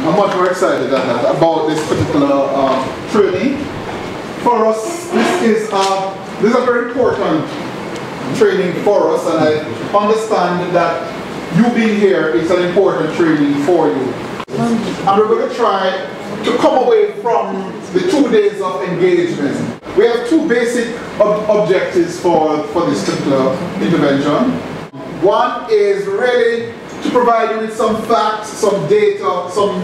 I'm much more excited about this particular training. For us, this is a very important training for us, and I understand that you being here is an important training for you. And we're going to try to come away from the 2 days of engagement. We have two basic objectives for this particular intervention. One is really to provide you with some facts, some data, some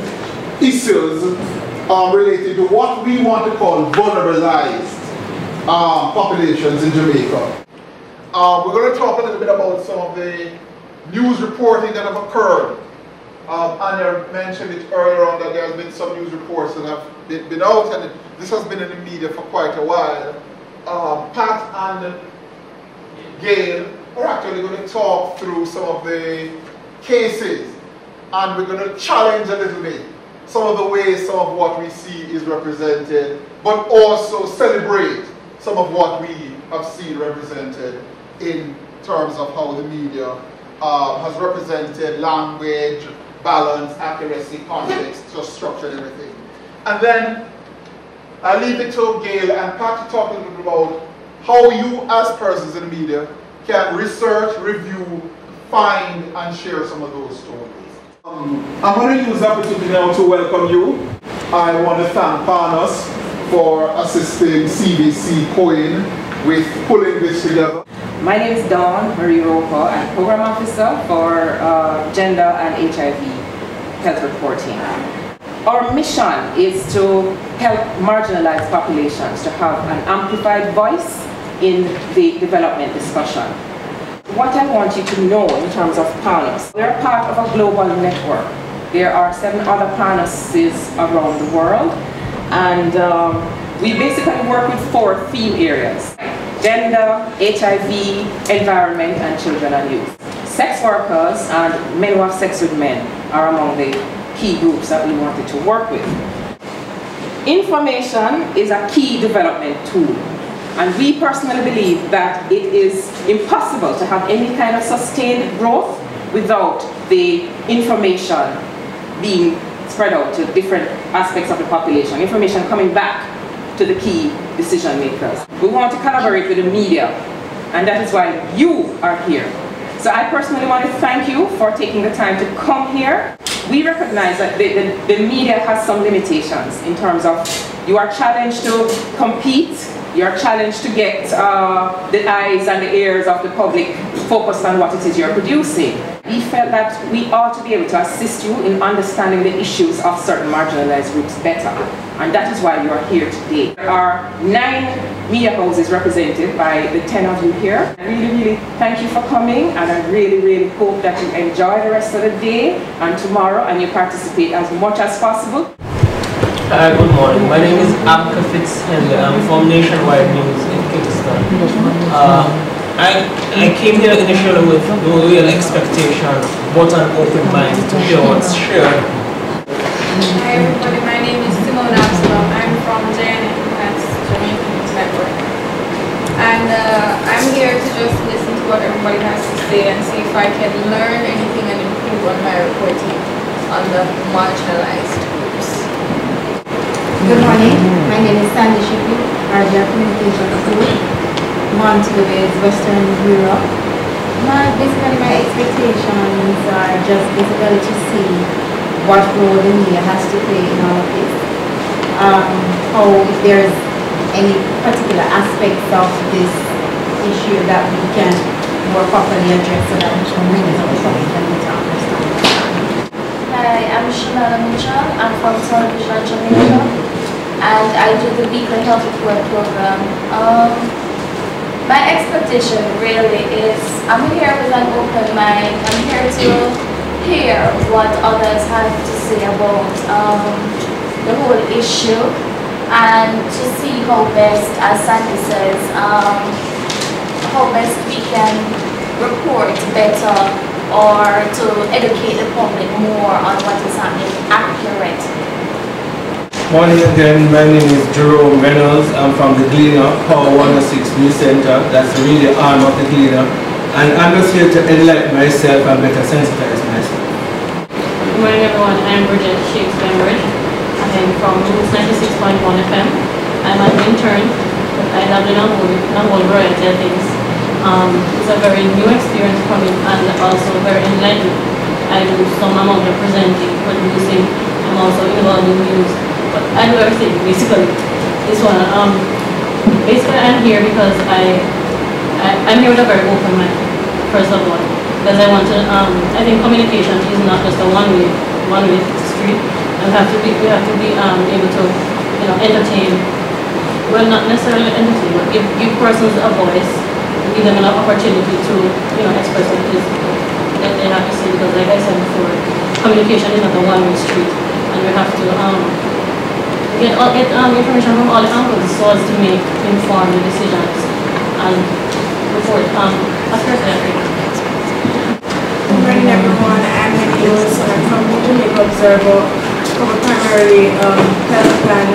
issues related to what we want to call vulnerabilized populations in Jamaica. We're going to talk a little bit about some of the news reporting that have occurred. Anya mentioned it earlier on that there has been some news reports that have been out, and this has been in the media for quite a while. Pat and Gail are actually going to talk through some of the cases, and we're going to challenge a little bit some of the ways some of what we see is represented, but also celebrate some of what we have seen represented in terms of how the media has represented language, balance, accuracy, context, just structure and everything. And then I'll leave it to Gail and Pat to talk a little bit about how you as persons in the media can research, review, find and share some of those stories. I'm going to use the opportunity now to welcome you. I want to thank PANOS for assisting CVC Coin with pulling this together. My name is Dawn Marie Roper. I'm Program Officer for Gender and HIV Health Reporting. Our mission is to help marginalized populations to have an amplified voice in the development discussion. What I want you to know in terms of PANOS, we're part of a global network. There are 7 other PANOSs around the world, and we basically work with 4 theme areas: gender, HIV, environment, and children and youth. Sex workers and men who have sex with men are among the key groups that we wanted to work with. Information is a key development tool, and we personally believe that it is impossible to have any kind of sustained growth without the information being spread out to different aspects of the population, information coming back to the key decision makers. We want to collaborate with the media, and that is why you are here. So I personally want to thank you for taking the time to come here. We recognize that the media has some limitations in terms of you are challenged to compete, you are challenged to get the eyes and the ears of the public focused on what it is you're producing. We felt that we ought to be able to assist you in understanding the issues of certain marginalized groups better, and that is why you are here today. There are 9 media houses represented by the 10 of you here. I really thank you for coming, and I really hope that you enjoy the rest of the day and tomorrow and you participate as much as possible. Hi, good morning. My name is Abka Fitzhenley. I'm from Nationwide News in Kingston. I came here initially with no real expectation, but an open mind to hear what's shared. Hi everybody, my name is Simone Absolam. I'm from JNN, that's Jamaican News Network. And I'm here to just listen to what everybody has to say and see if I can learn anything and improve on my reporting on the marginalized groups. Good morning, my name is Sandy Shippey, Arbia Communications Group, Montego Western Europe. Basically my expectations are just basically to see what role the media has to play in all of this. How, if there's any particular aspects of this issue that we can more properly address so that members of the public can better understand. Hi, I'm Shimala Mitchell. I'm from Television Jamaica, and I do the weekly health report program. My expectation really is, I'm here with an open mind. I'm here to hear what others have to say about the whole issue, and to see how best, as Sandy says, how best we can report better or to educate the public more on what is happening accurately. Morning again, my name is Jerome Reynolds. I'm from the Gleaner, Power 106 News Center. That's really the arm of the Gleaner. And I'm just here to enlighten myself and better sensitize myself. Good morning, everyone. I'm Bridget Shakes-Bembridge. I'm from Roots 96.1 FM. I'm an intern, but I dabble in a whole variety of things. It's a very new experience for me and also very enlightening. I do some amount of presenting, producing. I'm also involved in news, but I do everything basically. This one, basically I'm here because I'm here with a very open mind, first of all. Because I want to, I think communication is not just a one-way street. We have to be able to, entertain. Well, not necessarily entertain, but give persons a voice, give them an opportunity to, express what it is that they have to say. Because, like I said before, communication is not a one-way street, and we have to get information from all the angles so as to make informed decisions and report accurately. Good morning, everyone. I'm Dane Lewis, and I'm from the Jamaica Observer. Cover primarily health and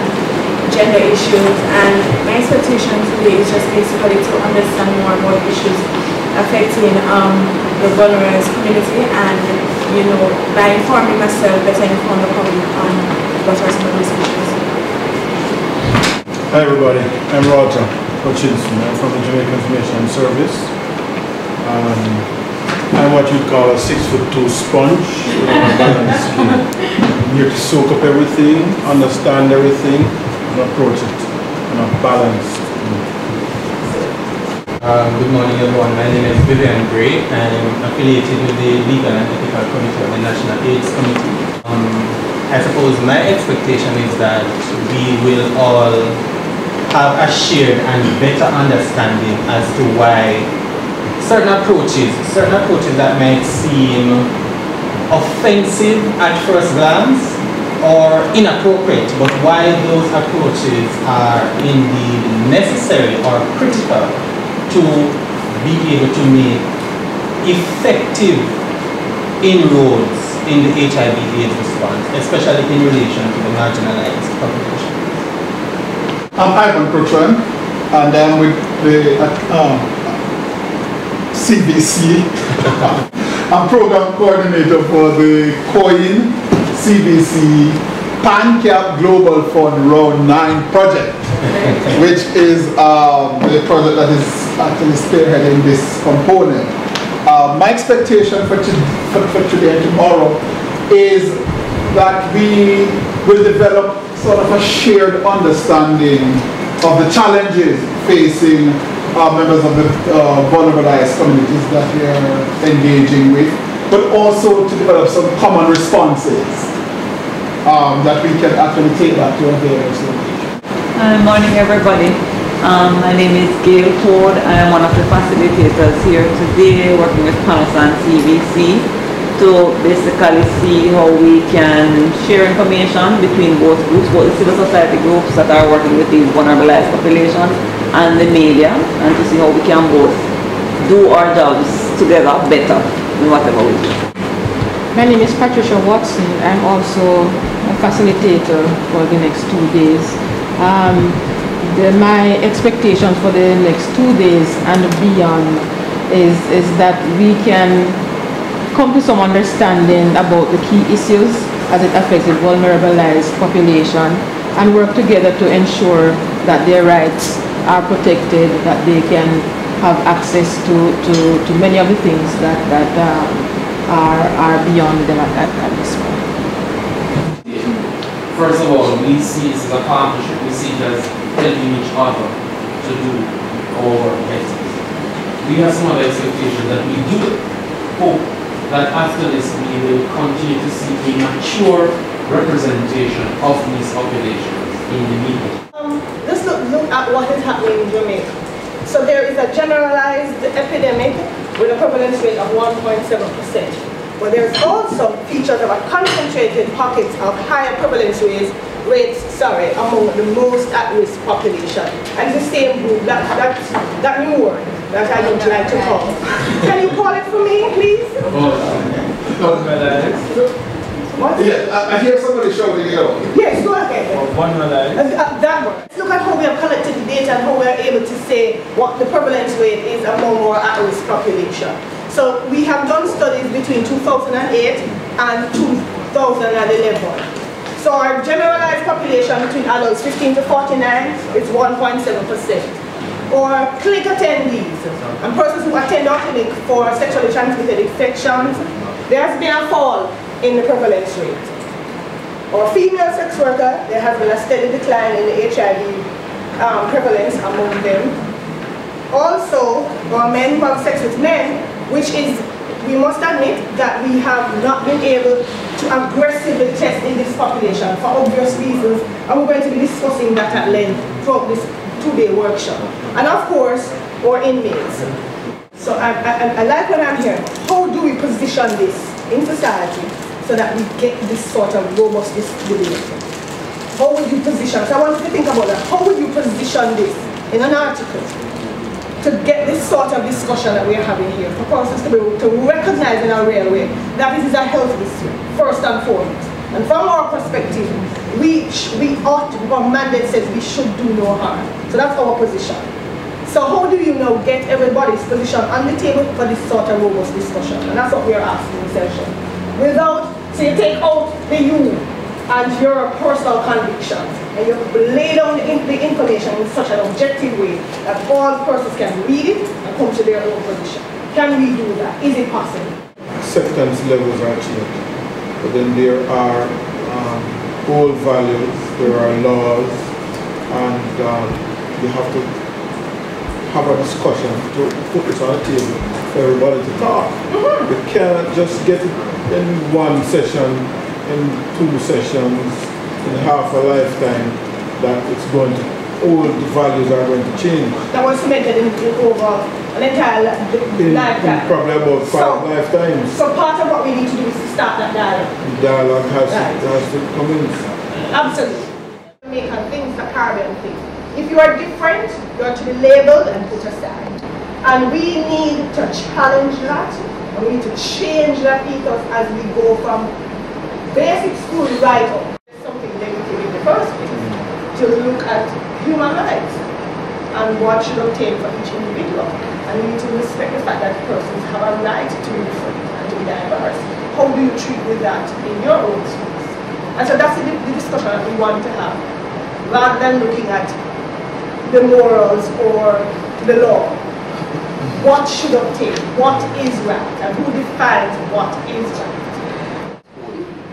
gender issues, and my expectation today is just basically to understand more about issues affecting the vulnerable community, and by informing myself, better inform the public on what are some of these issues. Hi everybody, I'm Roger Hutchinson. I'm from the Jamaica Information Service. I'm what you'd call a 6'2" sponge with a balance skin. I'm here to soak up everything, understand everything, and approach it in a balanced way. Good morning, everyone. My name is Vivian Gray. I'm affiliated with the Legal and Ethical Committee of the National AIDS Committee. I suppose my expectation is that we will all have a shared and better understanding as to why certain approaches that might seem offensive at first glance or inappropriate, but why those approaches are indeed necessary or critical to be able to make effective inroads in the HIV/AIDS response, especially in relation to the marginalized population. I'm Ivan Protran, and I'm with the CVC. I'm program coordinator for the COIN CVC PANCAP Global Fund Round 9 project, which is the project that is actually spearheading this component. My expectation for today and tomorrow is that we will develop sort of a shared understanding of the challenges facing members of the vulnerabilized communities that we are engaging with, but also to develop some common responses that we can actually take back to our various locations. Good morning, everybody. My name is Gail Ford. I am one of the facilitators here today, working with PANOS and CVC to basically see how we can share information between both groups, both the civil society groups that are working with these vulnerabilized populations and the media, and to see how we can both do our jobs together better in whatever we do. My name is Patricia Watson. I'm also a facilitator for the next 2 days. My expectation for the next 2 days and beyond is that we can come to some understanding about the key issues as it affects the vulnerabilized population, and work together to ensure that their rights are protected, that they can have access to many of the things that are beyond them at this point. First of all, we see it as a partnership. We see it as helping each other to do our work better. We have some other expectations that we do hope that after this we will continue to see a mature representation of these populations in the media. Let's look at what is happening in Jamaica. So there is a generalized epidemic with a prevalence rate of 1.7%. But there's also features of a concentrated pockets of higher prevalence rates among the most at-risk population. And the same group, that new word that I don't like to call. Can you call it for me, please? What? Yeah, I hear somebody shouting it out. Yes, go ahead. That one. Let's look at how we have collected the data and how we are able to say what the prevalence rate is among our at-risk population. So we have done studies between 2008 and 2011. So our generalized population between adults 15 to 49 is 1.7%. Or clinic attendees and persons who attend our clinic for sexually transmitted infections, there has been a fall in the prevalence rate. Or female sex worker, there has been a steady decline in the HIV prevalence among them. Also, our men who have sex with men, which is, we must admit that we have not been able to aggressively test in this population for obvious reasons, and we're going to be discussing that at length throughout this two-day workshop. And of course, our inmates. So I like when I'm here, how do we position this in society so that we get this sort of robust debate? How would you position, so I want you to think about that, how would you position this in an article to get this sort of discussion that we are having here, for persons to be able to recognize in a real way that this is a health issue, first and foremost. And from our perspective, we ought, our mandate says we should do no harm. So that's our position. So how do you now get everybody's position on the table for this sort of robust discussion? And that's what we are asking essentially. Without, so you take out the you and your personal convictions, and you lay down the information in such an objective way that all persons can read it and come to their own position. Can we do that? Is it possible? Acceptance levels are changed, but then there are old values, there are laws, and you have to have a discussion to put this on the table for everybody to talk. You cannot just get it in one session, in 2 sessions, in half a lifetime, that it's going to, all the values are going to change. That was cemented in over an entire lifetime. Probably about 5 lifetimes. So part of what we need to do is to start that dialogue. The dialogue has to come in. Absolutely. Jamaican things, the Caribbean thing. If you are different, you are to be labeled and put aside. And we need to challenge that, and we need to change that ethos as we go from basic school right up. There's something negative in the first place, to look at human rights and what should obtain for each individual. And we need to respect the fact that persons have a right to be different and to be diverse. How do you treat with that in your own schools? And so that's the discussion that we want to have, rather than looking at the morals or the law. What should obtain? What is right? And who defines what is right?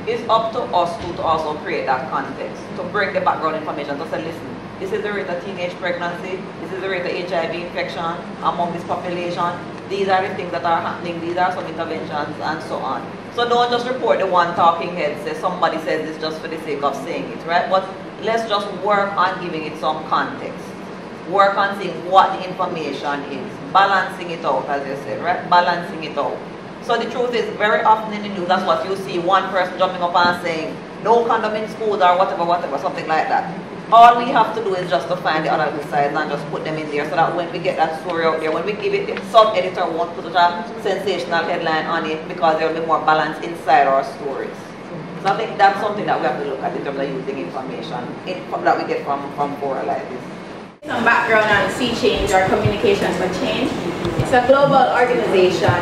It's up to us to also create that context, to bring the background information, to say, listen, this is the rate of teenage pregnancy, this is the rate of HIV infection among this population, these are the things that are happening, these are some interventions, and so on. So don't just report the one talking head, say somebody says this just for the sake of saying it, right? But let's just work on giving it some context. Work on seeing what the information is, balancing it out, as you said, right? Balancing it out. So the truth is, very often in the news, that's what you see, one person jumping up and saying, no condom in schools or whatever, something like that. All we have to do is just to find the other sides and just put them in there so that when we get that story out there, when we give it, the sub-editor won't put a sensational headline on it because there will be more balance inside our stories. So I think that's something that we have to look at in terms of using information that we get from fora like this. Some background on Sea Change or Communications for Change. It's a global organization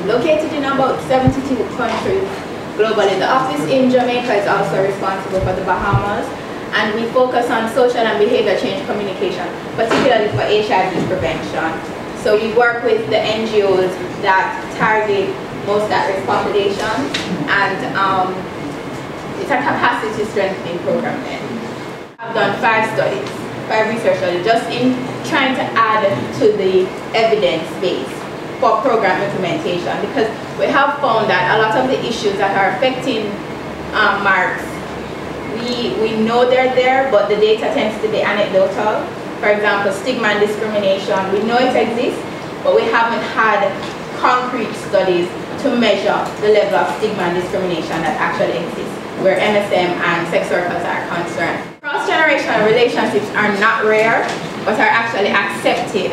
located in about 72 countries globally. The office in Jamaica is also responsible for the Bahamas, and we focus on social and behavior change communication, particularly for HIV prevention. So we work with the NGOs that target most at-risk populations, and it's a capacity strengthening program then. I've done 5 studies. 5 research studies, just in trying to add to the evidence base for program implementation, because we have found that a lot of the issues that are affecting marks, we know they're there, but the data tends to be anecdotal. For example, stigma and discrimination, we know it exists, but we haven't had concrete studies to measure the level of stigma and discrimination that actually exists, where MSM and sex workers are concerned. Cross-generational relationships are not rare, but are actually accepted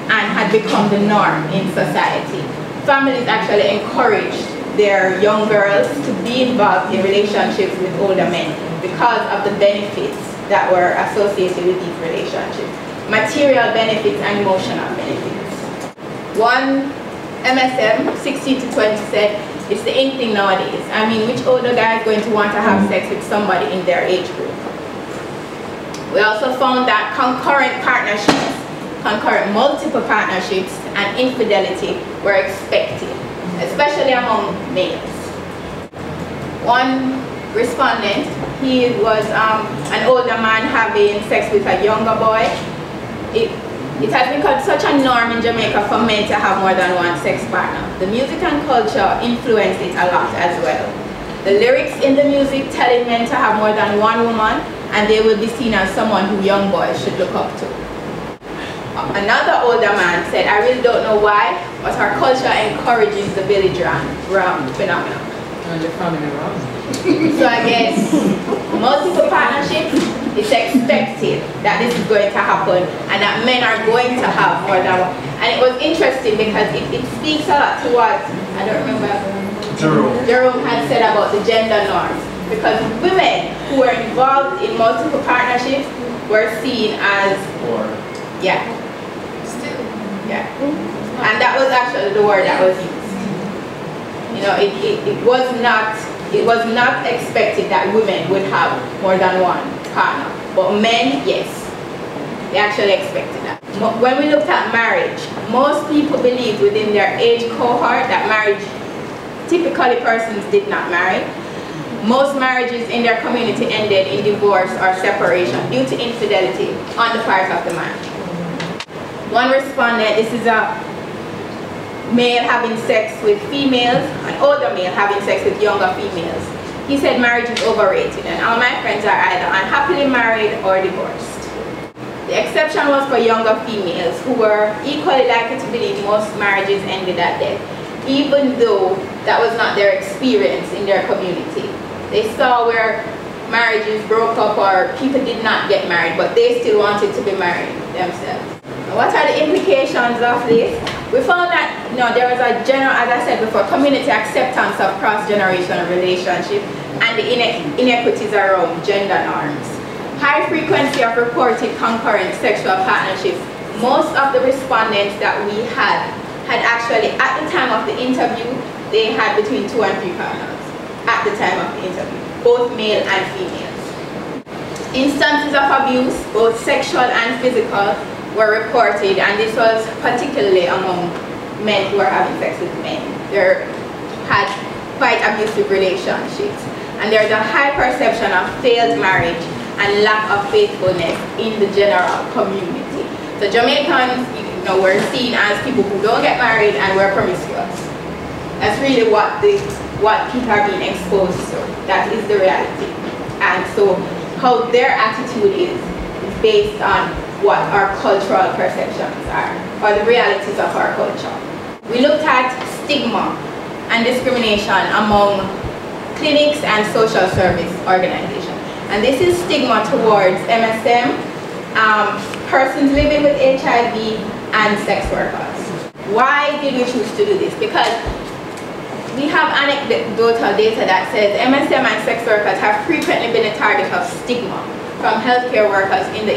and had become the norm in society. Families actually encourage their young girls to be involved in relationships with older men because of the benefits that were associated with these relationships. Material benefits and emotional benefits. One MSM, 16 to 20 said it's the in thing nowadays. I mean, which older guy is going to want to have sex with somebody in their age group? We also found that concurrent partnerships, concurrent multiple partnerships, and infidelity were expected, especially among males. One respondent, he was an older man having sex with a younger boy. It has become such a norm in Jamaica for men to have more than one sex partner. The music and culture influenced it a lot as well. The lyrics in the music telling men to have more than one woman, and they will be seen as someone who young boys should look up to. Another older man said, I really don't know why, but our culture encourages the Billy Graham phenomenon. And the family around. So I guess multiple partnerships, it's expected that this is going to happen and that men are going to have more than one. And it was interesting because it speaks a lot to what, I don't remember, Jerome had said about the gender norms. Because women who were involved in multiple partnerships were seen as, yeah. Yeah. And that was actually the word that was used. You know, it was not expected that women would have more than one partner. But men, yes, they actually expected that. When we looked at marriage, most people believed within their age cohort that marriage, typically persons did not marry. Most marriages in their community ended in divorce or separation due to infidelity on the part of the man. One respondent, this is a male having sex with females, an older male having sex with younger females. He said marriage is overrated and all my friends are either unhappily married or divorced. The exception was for younger females who were equally likely to believe most marriages ended at death, even though that was not their experience in their community. They saw where marriages broke up or people did not get married, but they still wanted to be married themselves. What are the implications of this? We found that there was a general, as I said before, community acceptance of cross-generational relationship and the inequities around gender norms. High frequency of reported concurrent sexual partnerships. Most of the respondents that we had actually, at the time of the interview, they had between 2 and 3 partners at the time of the interview, both male and females. Instances of abuse, both sexual and physical, were reported, and this was particularly among men who were having sex with men. They had quite abusive relationships, and there's a high perception of failed marriage and lack of faithfulness in the general community. So Jamaicans, were seen as people who don't get married and were promiscuous. That's really what people are being exposed to. That is the reality. And so how their attitude is based on what our cultural perceptions are, or the realities of our culture. We looked at stigma and discrimination among clinics and social service organizations. And this is stigma towards MSM, persons living with HIV, and sex workers. Why did we choose to do this? Because we have anecdotal data that says MSM and sex workers have frequently been a target of stigma from healthcare workers in the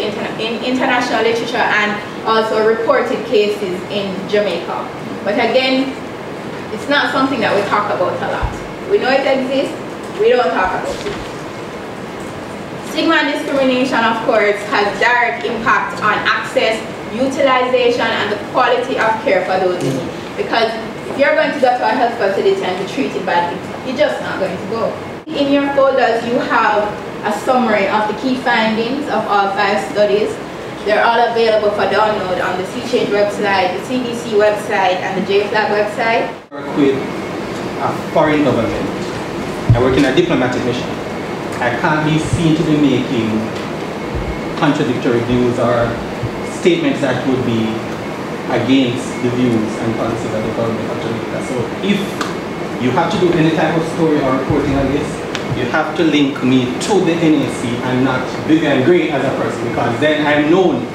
international literature and also reported cases in Jamaica. But again, it's not something that we talk about a lot. We know it exists, we don't talk about it. Stigma and discrimination, of course, has direct impact on access, utilization, and the quality of care for those in need. Because if you're going to go to a health facility and be treated badly, you're just not going to go. In your folders, you have a summary of the key findings of all 5 studies. They're all available for download on the C-Change website, the CVC website, and the JFLAG website. I work with a foreign government. I work in a diplomatic mission. I can't be seen to be making contradictory views or statements that would be against the views and policies of the government of Jamaica. So if you have to do any type of story or reporting on this, you have to link me to the NAC and not Vivian Gray as a person, because then I'm known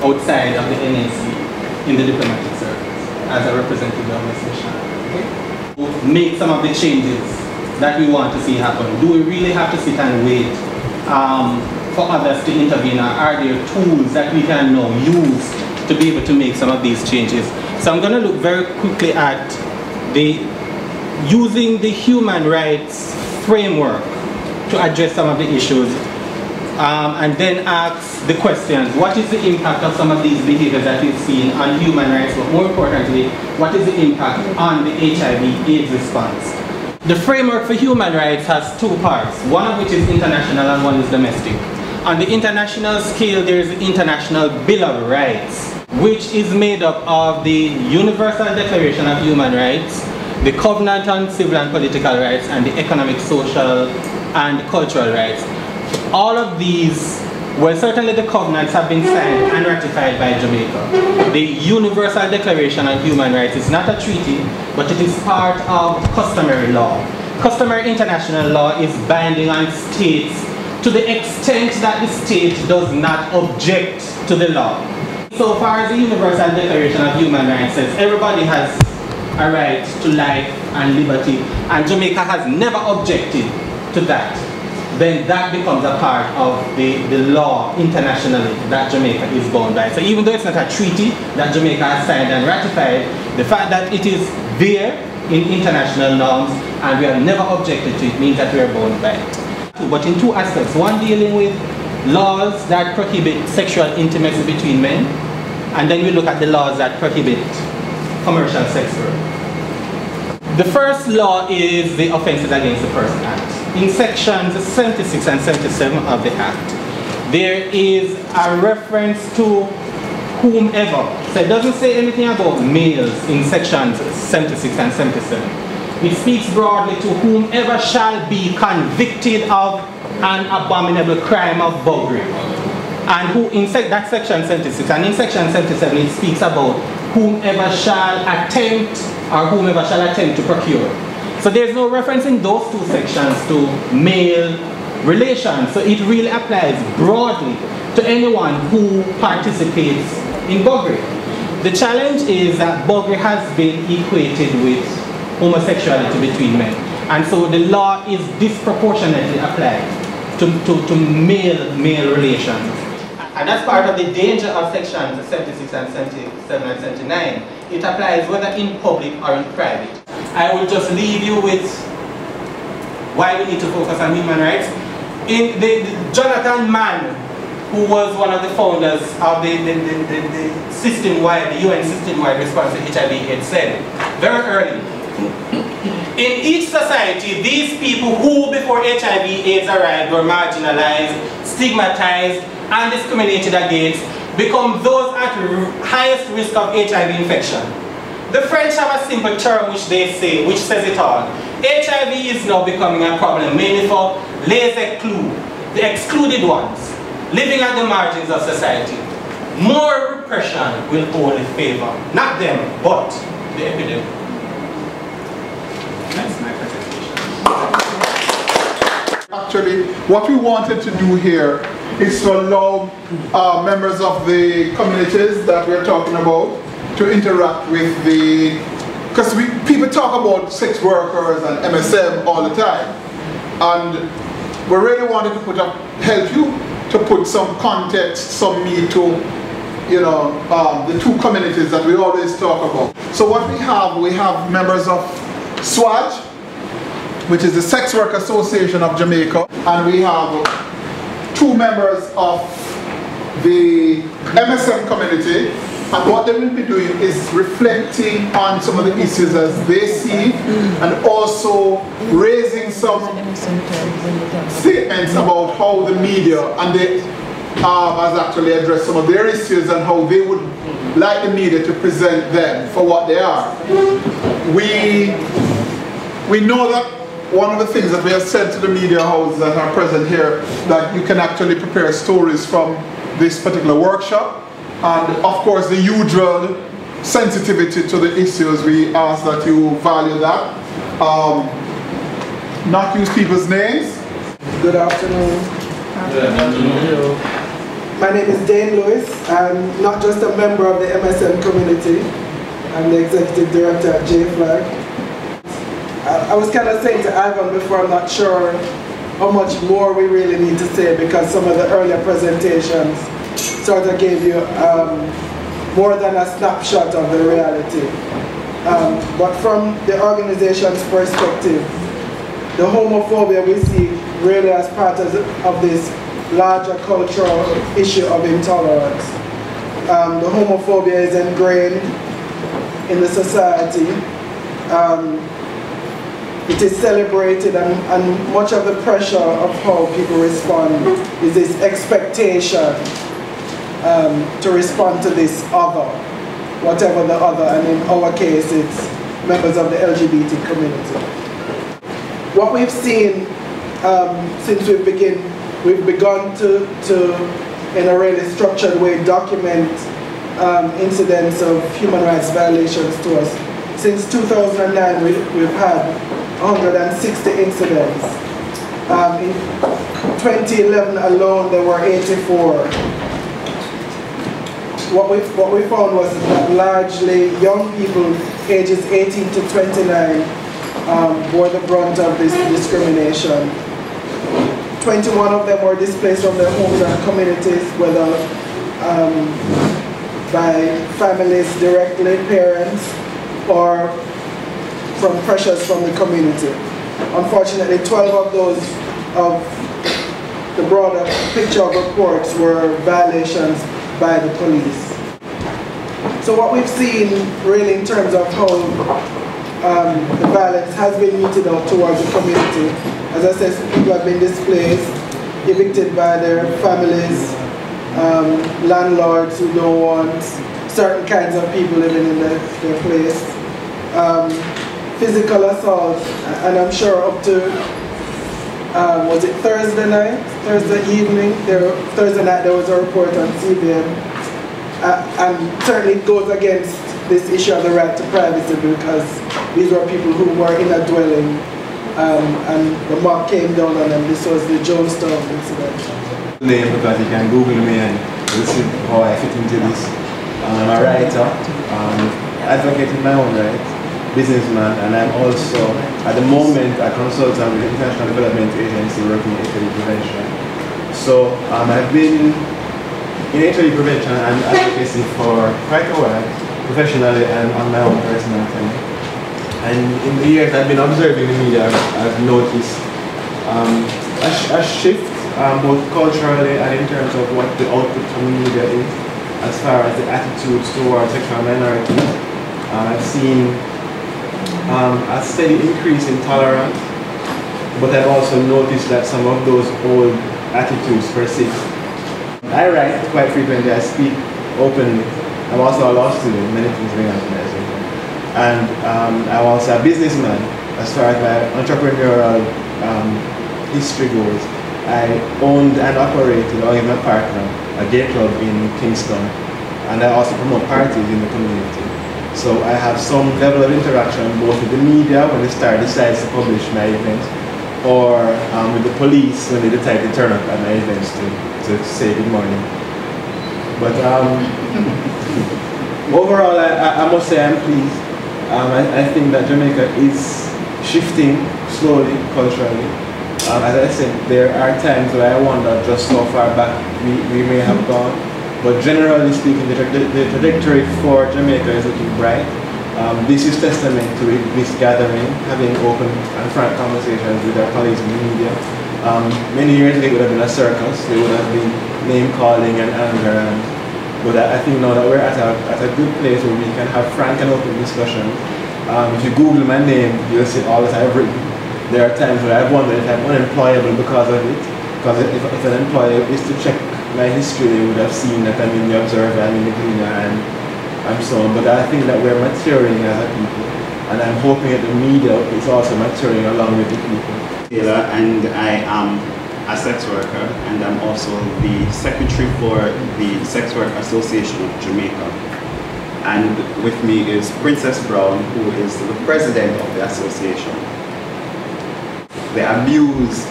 outside of the NAC in the diplomatic service as a representative of this mission. Okay? Make some of the changes that we want to see happen. Do we really have to sit and wait for others to intervene, or are there tools that we can now use to be able to make some of these changes So I'm going to look very quickly at using the human rights framework to address some of the issues, and then ask the questions: what is the impact of some of these behaviors that we've seen on human rights, but more importantly, what is the impact on the HIV/AIDS response? The framework for human rights has two parts, one of which is international and one is domestic. On the international scale, there is the International Bill of Rights, which is made up of the Universal Declaration of Human Rights, the Covenant on Civil and Political Rights, and the Economic, Social, and Cultural Rights. All of these, well, certainly the covenants have been signed and ratified by Jamaica. The Universal Declaration on Human Rights is not a treaty, but it is part of customary law. Customary international law is binding on states to the extent that the state does not object to the law. So far as the Universal Declaration of Human Rights says, everybody has a right to life and liberty, and Jamaica has never objected to that. Then that becomes a part of the law internationally that Jamaica is bound by. So even though it's not a treaty that Jamaica has signed and ratified, the fact that it is there in international norms and we have never objected to it means that we are bound by it. But in two aspects: one dealing with laws that prohibit sexual intimacy between men, and then we look at the laws that prohibit commercial sex work. The first law is the Offences Against the Person Act. In sections 76 and 77 of the Act, there is a reference to whomever. So it doesn't say anything about males in sections 76 and 77. It speaks broadly to whomever shall be convicted of an abominable crime of buggery. And who in that section 76, and in section 77 it speaks about whomever shall attempt to procure. So there's no reference in those two sections to male relations. So it really applies broadly to anyone who participates in buggery. The challenge is that buggery has been equated with homosexuality between men. And so the law is disproportionately applied to male relations. And that's part of the danger of sections 76 and 77 and 79. It applies whether in public or in private. I will just leave you with why we need to focus on human rights. In the Jonathan Mann, who was one of the founders of the system-wide, the UN system-wide response to HIV/AIDS, said very early, in each society, these people who before HIV/AIDS arrived were marginalized, stigmatized, and discriminated against become those at highest risk of HIV infection. The French have a simple term which they say, which says it all. HIV is now becoming a problem mainly for les exclus, the excluded ones, living at the margins of society. More repression will only favor, not them, but the epidemic. That's my presentation. Actually, what we wanted to do here is to allow members of the communities that we're talking about to interact with because people talk about sex workers and MSM all the time, and we really wanted to help you to put some context, some meat to, the two communities that we always talk about. So what we have members of SWA, which is the Sex Work Association of Jamaica, and we have two members of the MSM community, and what they will be doing is reflecting on some of the issues as they see, and also raising some statements about how the media and they has actually addressed some of their issues and how they would like the media to present them for what they are. We know that one of the things that we have said to the media houses that are present here, that you can actually prepare stories from this particular workshop. And of course the usual sensitivity to the issues, we ask that you value that. Not use people's names. Good afternoon. Good afternoon. My name is Dane Lewis. I'm not just a member of the MSM community. I'm the executive director at JFLAG. I was kind of saying to Ivan before, I'm not sure how much more we really need to say, because some of the earlier presentations sort of gave you more than a snapshot of the reality. But from the organization's perspective, the homophobia we see really as part of this larger cultural issue of intolerance. The homophobia is ingrained in the society. It is celebrated, and much of the pressure of how people respond is this expectation to respond to this other, whatever the other, and in our case it's members of the LGBT community. What we've seen since we've begun to in a really structured way, document incidents of human rights violations to us. Since 2009, we've had 160 incidents. In 2011 alone, there were 84. What we found was that largely young people ages 18 to 29 bore the brunt of this discrimination. 21 of them were displaced from their homes and communities, whether by families directly, parents, or from pressures from the community. Unfortunately, 12 of those of the broader picture of reports were violations by the police. So what we've seen really in terms of how the violence has been meted out towards the community, as I said, people have been displaced, evicted by their families, landlords who don't want certain kinds of people living in their place, physical assault, and I'm sure up to, was it Thursday night? Thursday evening? Thursday night there was a report on CBN, and certainly it goes against this issue of the right to privacy, because these were people who were in a dwelling, and the mob came down on them. This was the Jonestown incident. Name, because you can Google me and you'll see how I fit into this. I'm a writer, advocating my own rights, businessman, and I'm also, at the moment, a consultant with the International Development Agency working in HIV prevention. So I've been in HIV prevention and advocacy for quite a while, professionally and on my own personal time. And in the years I've been observing the media, I've noticed a shift, both culturally and in terms of what the output from the media is, as far as the attitudes towards sexual minorities. I've seen a steady increase in tolerance, but I've also noticed that some of those old attitudes persist. I write quite frequently, I speak openly. I'm also a law student, many things going on in my life. And I'm also a businessman as far as my entrepreneurial history goes. I owned and operated, along with my partner, a gay club in Kingston, and I also promote parties in the community. So I have some level of interaction both with the media when the Star decides to publish my events, or with the police when they decide to turn up at my events to say good morning. But overall, I must say I'm pleased. I think that Jamaica is shifting slowly culturally. As I said, there are times where I wonder just how far back we may have gone. But generally speaking, the trajectory for Jamaica is looking bright. This is testament to this gathering, having open and frank conversations with our colleagues in the media. Many years ago it would have been a circus. There would have been name calling and anger. But I think now that we're at a good place where we can have frank and open discussions. If you Google my name, you'll see all that I've written. There are times where I've wondered if I'm unemployable because of it. Because if an employer is to check my history, they would have seen that I'm in the Observer, I'm in the Gleaner, and so on. But I think that we're maturing as a people. And I'm hoping that the media is also maturing along with the people. Taylor, and I am a sex worker, and I'm also the secretary for the Sex Work Association of Jamaica. And with me is Princess Brown, who is the president of the association. The abuse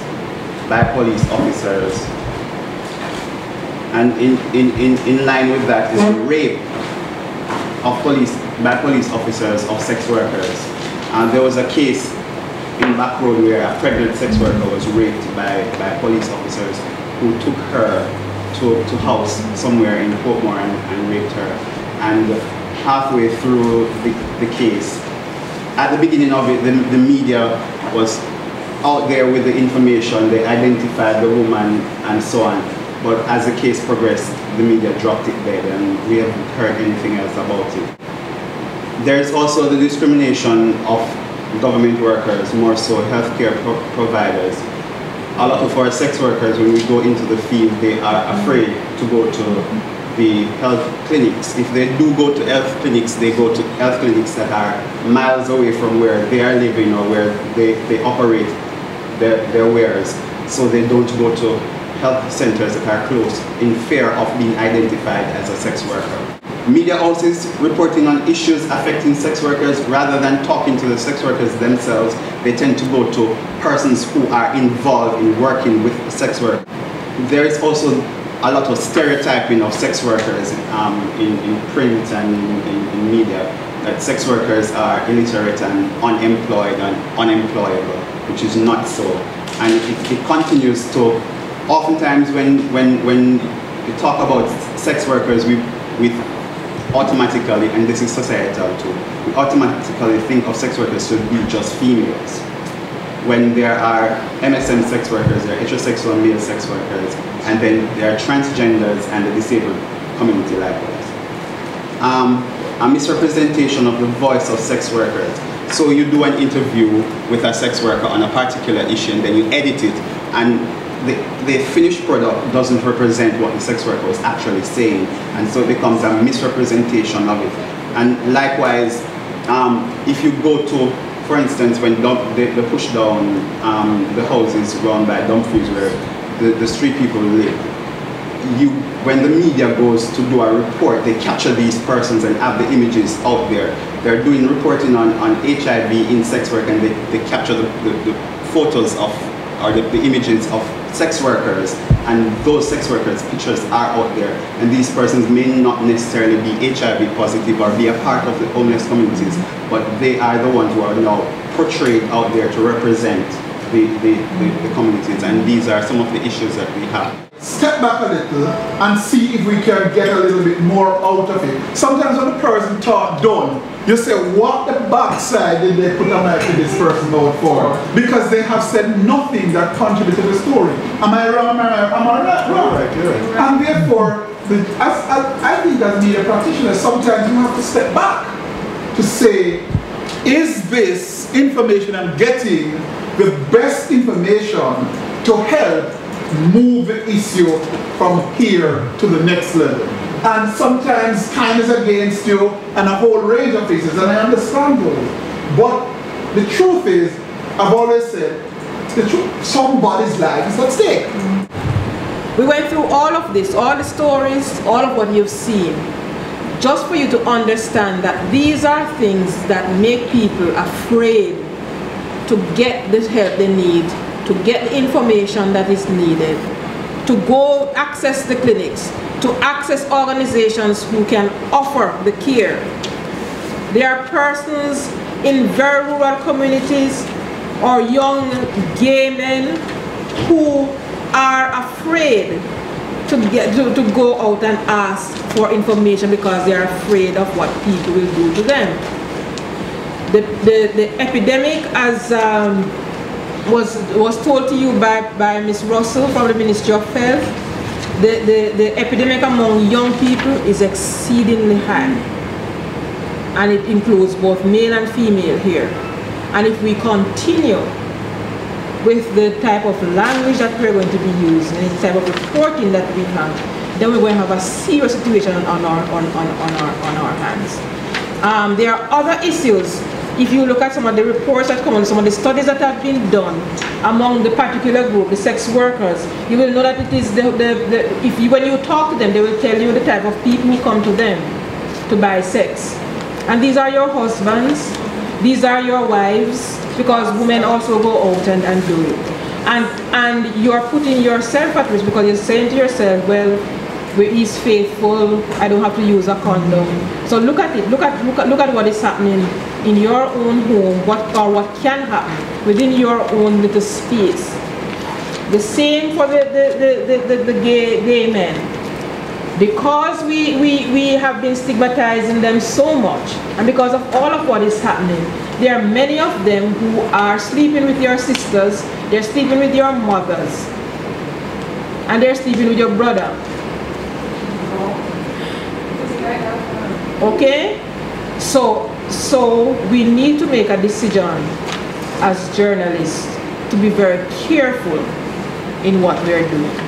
by police officers, and in line with that is the rape of by police officers of sex workers. And there was a case in Back Road where a pregnant sex worker was raped by police officers who took her to house somewhere in Portmore and raped her. and halfway through the case. At the beginning of it, the media was out there with the information, they identified the woman and so on. But as the case progressed, the media dropped it dead and we haven't heard anything else about it. There is also the discrimination of government workers, more so healthcare providers. A lot of our sex workers, when we go into the field, they are afraid to go to the health clinics. If they do go to health clinics, they go to health clinics that are miles away from where they are living or where they operate their wares. So they don't go to health centers that are close in fear of being identified as a sex worker. Media houses reporting on issues affecting sex workers rather than talking to the sex workers themselves. They tend to go to persons who are involved in working with sex work. There is also a lot of stereotyping of sex workers in print and in media, that sex workers are illiterate and unemployed and unemployable, which is not so. And it continues to, oftentimes when we talk about sex workers, we automatically, and this is societal too, we automatically think of sex workers to be just females. When there are MSM sex workers, there are heterosexual male sex workers, and then there are transgenders and the disabled community likewise. A misrepresentation of the voice of sex workers. So you do an interview with a sex worker on a particular issue and then you edit it, and the finished product doesn't represent what the sex worker was actually saying, and so it becomes a misrepresentation of it. And likewise, if you go to, for instance, when the push down the houses run by Dumfries where the street people live, when the media goes to do a report, they capture these persons and have the images out there. They're doing reporting on HIV in sex work, and they capture the photos of, or the images of sex workers, and those sex workers' pictures are out there, and these persons may not necessarily be HIV positive or be a part of the homeless communities, but they are the ones who are now portrayed out there to represent the communities, and these are some of the issues that we have. Step back a little and see if we can get a little bit more out of it. Sometimes when the person talk done, you say, what the backside did they put on this person out for? Because they have said nothing that contributed to the story. Am I wrong? Am I right? Right. Yeah. And therefore, I think as media practitioners, sometimes you have to step back to say, is this information I'm getting the best information to help move the issue from here to the next level? And sometimes time is against you and a whole range of issues, and I understand those. But the truth is, I've always said, the truth, somebody's life is at stake. We went through all of this, all the stories, all of what you've seen, just for you to understand that these are things that make people afraid to get the help they need, to get the information that is needed, to go access the clinics, to access organizations who can offer the care. There are persons in very rural communities or young gay men who are afraid to go out and ask for information because they are afraid of what people will do to them. The epidemic, as was told to you by Ms. Russell from the Ministry of Health, the epidemic among young people is exceedingly high, and it includes both male and female here. And if we continue with the type of language that we're going to be using and the type of reporting that we have, then we're going to have a serious situation on our hands. There are other issues. If you look at some of the reports that come on, some of the studies that have been done among the particular group, the sex workers, you will know that it is when you talk to them, they will tell you the type of people who come to them to buy sex. And these are your husbands, these are your wives, because women also go out and do it. And you are putting yourself at risk because you're saying to yourself, well, he's faithful, I don't have to use a condom. So look at it, look at what is happening in your own home, what can happen within your own little space. The same for the gay men. Because we have been stigmatizing them so much, and because of all of what is happening, there are many of them who are sleeping with your sisters, they're sleeping with your mothers, and they're sleeping with your brother. Okay? So we need to make a decision as journalists to be very careful in what we're doing.